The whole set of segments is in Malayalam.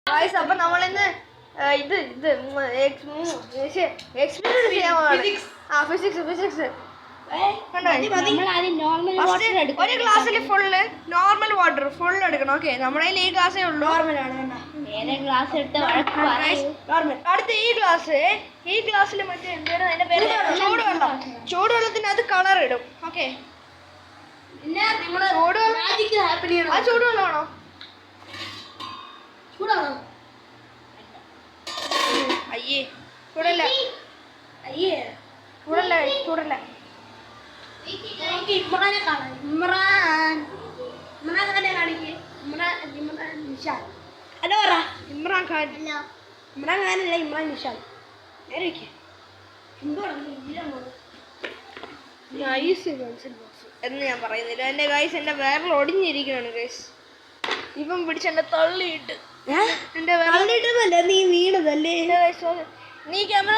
ഗൈസ് അപ്പൊ നമ്മളിന്ന് ഇത് എക്സ്പീരിയൻസ് ചെയ്യാൻ ഫിസിക്സ് ഒരു ഗ്ലാസ്സിൽ ഫുള്ള് നോർമൽ വാട്ടർ ഫുൾ എടുക്കണം. ഓക്കെ, നമ്മുടെ കയ്യിൽ ഈ ഗ്ലാസ്സേ ഉള്ളൂ. അടുത്ത ഈ ഗ്ലാസ്സിൽ മറ്റേ അതിന്റെ പേര് ചൂടുവെള്ളത്തിന് അത് കളർ ഇടും. ഓക്കെ, ചൂടുവെള്ളമാണോ? അയ്യേ ചൂടല്ല, ചൂടല്ല. ഇമ്രാനെ കാണാം. ഇമ്രാൻ നിഷാൻ. ഹലോ പറ. ഇമ്രാൻ ഖാൻ. ഇമ്രാൻ ഖാനല്ല, ഇമ്രാൻ നിഷാൻ. എന്ന് ഞാൻ പറയുന്നില്ല. എന്റെ ഗൈസ് എന്റെ വിരൽ ഒടിഞ്ഞിരിക്കുകയാണ് ഗൈസ്. ഇപ്പം പിടിച്ചെന്നെ തള്ളിയിട്ട് എന്റെ തള്ളിയിട്ടതല്ല, നീ വീണതല്ലേ. നീ ക്യാമറ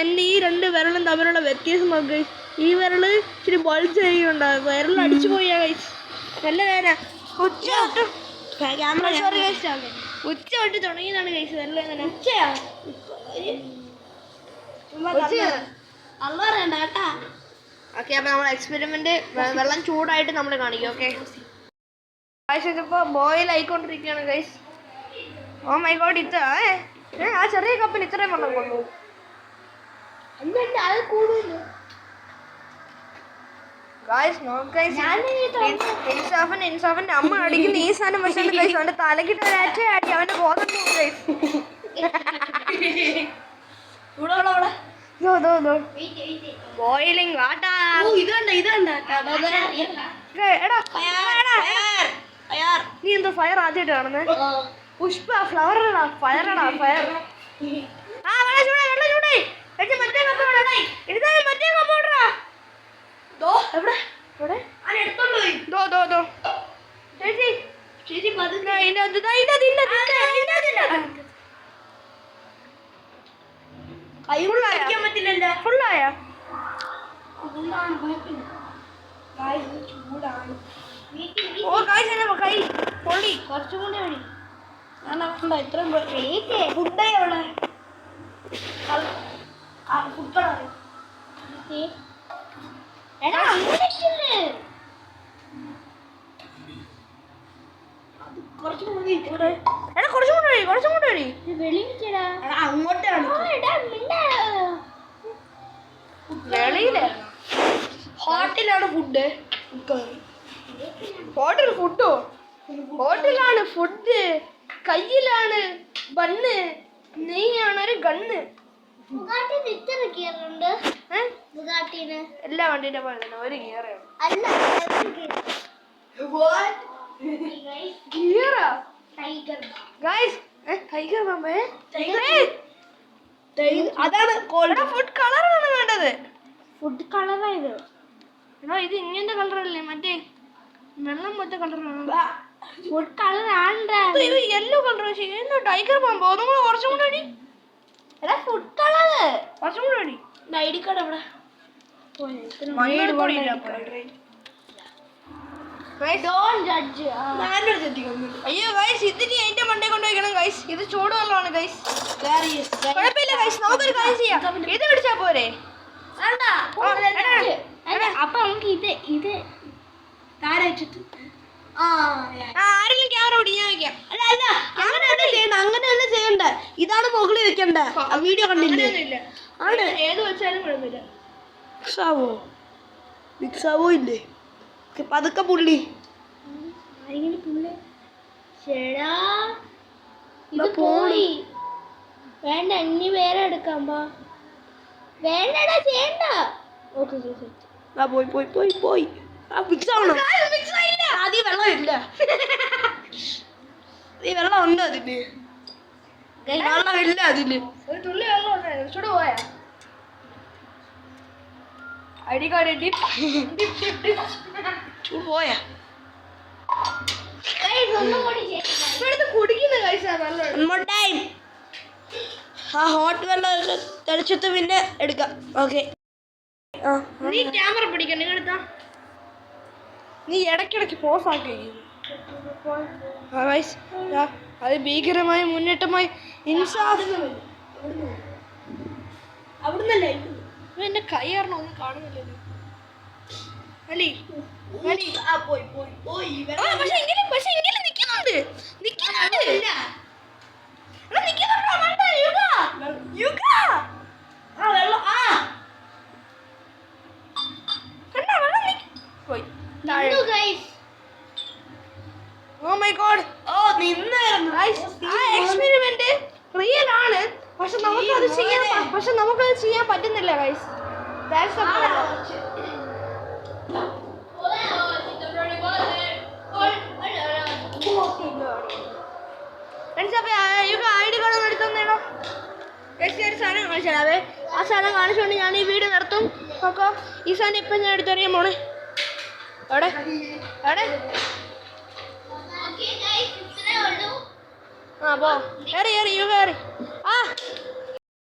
എന്റെ ഈ രണ്ട് വിരലും തമ്മിലുള്ള വ്യത്യാസം നോക്ക്. ഈ വിരല് ഇച്ചിരി ബൾജ് ചെയ്യുന്നുണ്ടാകും, വിരൽ അടിച്ചു പോയാ ഗൈസ്. നല്ല നേരം ഉച്ച തൊട്ട് തുടങ്ങിയതാണ് ഗൈസ്. വിരൽ ഓക്കെ, അപ്പൊ നമ്മൾ എക്സ്പെരിമെന്റ് വെള്ളം ചൂടായിട്ട് നമ്മൾ കാണിക്കും. ഓക്കെ ഗൈസ്, ഇതിപ്പോ ബോയിൽ ആയിക്കൊണ്ടിരിക്കുകയാണ് ഗൈസ്. ഓ മൈ ഗോഡ്, ആ ചെറിയ കപ്പിൽ ഇത്രയും വെള്ളം കൊണ്ടു. ഇൻസാഫിന്റെ അമ്മ അടിക്കുന്ന ഈ സാധനം വെച്ചിട്ട് ഗൈസ് അവന്റെ തലക്കിട്ട് ഒരടി അവന്റെ ബോധം പോകും ഗൈസ്. Boiling water. നീ എന്തോ ഫയർ ആദ്യമായിട്ട് കാണുന്നത്? പുഷ്പ ഫ്ലവർ ഫയറാടാ, ഫയർ. ആ വെള്ളം ചൂടായി. മറ്റേ കപ്പ് മറ്റേ കപ്പ് ഓടറാ. ഫുള്ളായ ഓ ഗൈസ് എന്നെ കൈ പൊള്ളി. കുറച്ചും കൂടി മതി. ഇത്രയും ഫുഡ് എവിടെ? കുറച്ചും കൂടി വെളിയില് ഹോട്ടലാണ് ഫുഡ്. ഹോട്ടലാണ് ഫുഡ്. കയ്യിലാണ് ബണ്ണ്, നെയ്യാണ് ഒരു ഗണ്ണ്. എല്ലാ വണ്ടീന്റെ പോലെ തന്നെ ഒരു ഗിയറേ അതാണ് ഫുഡ് കളറാണ് വേണ്ടത്. ഫുഡ് കളറായത് ഇത് ഇങ്ങനത്തെ കളറല്ലേ, മറ്റേ വെള്ളം മറ്റേ കളറാണ്. Food colour yellow colour. Tiger പാമ്പോ? നമ്മൾ കുറച്ചും കൂടെ അടി. ഫുഡ് കളർ കുറച്ചും കൂടെ അടി. ഐഡി കാർഡ് എവിടെ? അയ്യോ ഗൈസ്, ഇതിന് അതിന്റെ മണ്ടേ കൊണ്ടുപോയിക്കണം ഗൈസ്. ഇത് ചൂടുവെള്ളമാണ് ഗൈസ്. കുഴപ്പമില്ല ഗൈസ്, നമുക്കൊരു കാര്യം ചെയ്യാം. ഇത് പിടിച്ചാ പോരെ? അപ്പൊ നമുക്ക് ഇത് ആരെങ്കിലും ക്യാമറ ഓടി ഞാൻ വെക്കാം. അല്ല അങ്ങനെയല്ല ചെയ്യണ്ട. ഇതാണ് മുകളിൽ വെക്കണ്ട. വീഡിയോ കണ്ടില്ലേ? ആണ് ഏത് വെച്ചാലും കുഴപ്പമില്ല. മിക്സാവോ ഇല്ലേ? പതുക്കെ പുള്ളി പോളി വേണ്ട. ഇനി വേറെ എടുക്കാം. വേണ്ടടാ, ചെയ്യണ്ട. ഓക്കെ പോയി. മിക്സ് ആവണം. ആദ്യം വെള്ളമില്ല. ഈ വെള്ളം ഉണ്ട് അതിന്. വെള്ളമില്ല അതിന്. ഒരു തുള്ളി വെള്ളം ഉണ്ടായിരുന്നു. ചൂട് പോയാ ഐഡി കാർഡ് ചൂട് പോയാ കുടിക്കുന്ന കഴിച്ചാ വെള്ളം. ആ ഹോട്ട് വെള്ളം തെളിച്ചിട്ട് പിന്നെ എടുക്കാം. ഓക്കെ, നീ ക്യാമറ പിടിക്കണ്ട. നീ ഇടയ്ക്കിടയ്ക്ക് പോസ് ആക്കി. ഗൈസ് അത് ഭീകരമായ മുന്നേറ്റമായി ഇൻസാഫ്. അവിടുന്നല്ലേ എന്റെ കൈ കാരണം ഒന്നും കാണുന്നില്ലല്ലോ. അലി അലി പോയി പോയി പോയി പക്ഷെ എങ്കിലും നിക്കുന്നുണ്ട് നിക്കുന്നുണ്ട്. എടാ, നിക്കുന്നുണ്ടോ? വേണ്ട, യുഗ. യുഗ. വെള്ളം കണ്ടാ, വെള്ളം പോയി താഴെ. Oh my god. നിന്നായിരുന്നു ആ എക്സ്പെരിമെന്റ് റിയൽ ആണ്, പക്ഷെ നമുക്കത് ചെയ്യാൻ പറ്റുന്നില്ല guys. That's the problem. ID card എടുത്തോ. ഒരു സാധനം കാണിച്ചാലേ, ആ സാധനം കാണിച്ചുകൊണ്ട് ഞാൻ ഈ വീഡിയോ നിർത്തും. നോക്കോ, ഈ സാധനം ഇപ്പം ഞാൻ എടുത്തറിയാൻ പോണേ. എവിടെ എവിടെ ആ പോ, ഏറി യുഗ ഏറി.